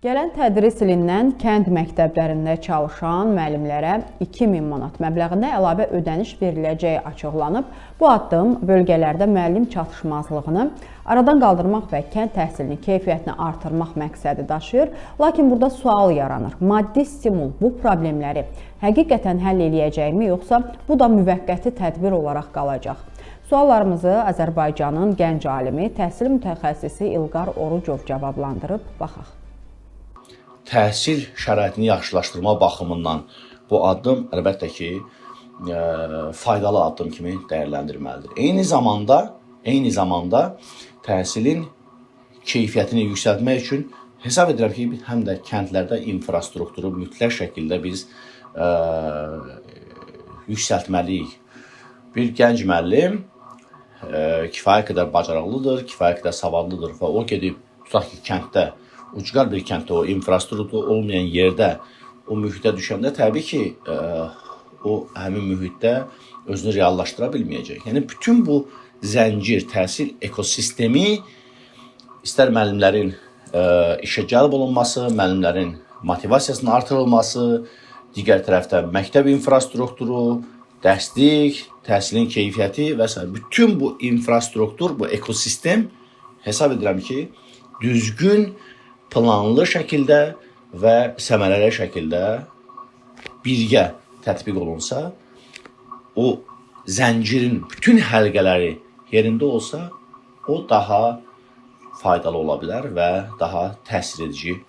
Gələn tədris ilindən kənd məktəblərində çalışan müəllimlərə 2000 manat məbləğində əlavə ödəniş veriləcəyi açıqlanıb. Bu addım bölgələrdə müəllim çatışmazlığını aradan qaldırmaq və kənd təhsilinin keyfiyyətini artırmaq məqsədi daşıyır. Lakin burada sual yaranır. Maddi stimul bu problemləri həqiqətən həll eləyəcəkmi, yoxsa bu da müvəqqəti tədbir olaraq qalacaq? Suallarımızı Azərbaycanın gənc alimi, təhsil mütəxəssisi İlqar Orucov cavablandırıb. Baxaq. Təhsil şəraitini yaxşılaşdırma baxımından bu addım əlbəttə ki, faydalı addım kimi dəyərləndirməlidir. Eyni zamanda təhsilin keyfiyyətini yüksəltmək üçün hesab edirəm ki, həm də kəndlərdə infrastrukturu mütləq şəkildə biz yüksəltməliyik. Bir gənc müəllim kifayət qədər bacarıqlıdır, kifayət qədər savadlıdır və o gedib, tutaq ki, kənddə, ucqar bir kənddə, o infrastruktur olmayan yerdə, o mühitə düşəndə təbii ki, o həmin mühitdə özünü reallaşdıra bilməyəcək. Yəni, bütün bu zəncir, təhsil ekosistemi istər müəllimlərin işə cəlb olunması, müəllimlərin motivasiyasının artırılması, digər tərəfdən məktəb infrastrukturu, dərslik, təhsilin keyfiyyəti və s. Bütün bu infrastruktur, bu ekosistem hesab edirəm ki, düzgün, planlı şəkildə və səmərəli şəkildə birgə tətbiq olunsa, o zəncirin bütün həlqələri yerində olsa, o daha faydalı ola bilər və daha təsir edici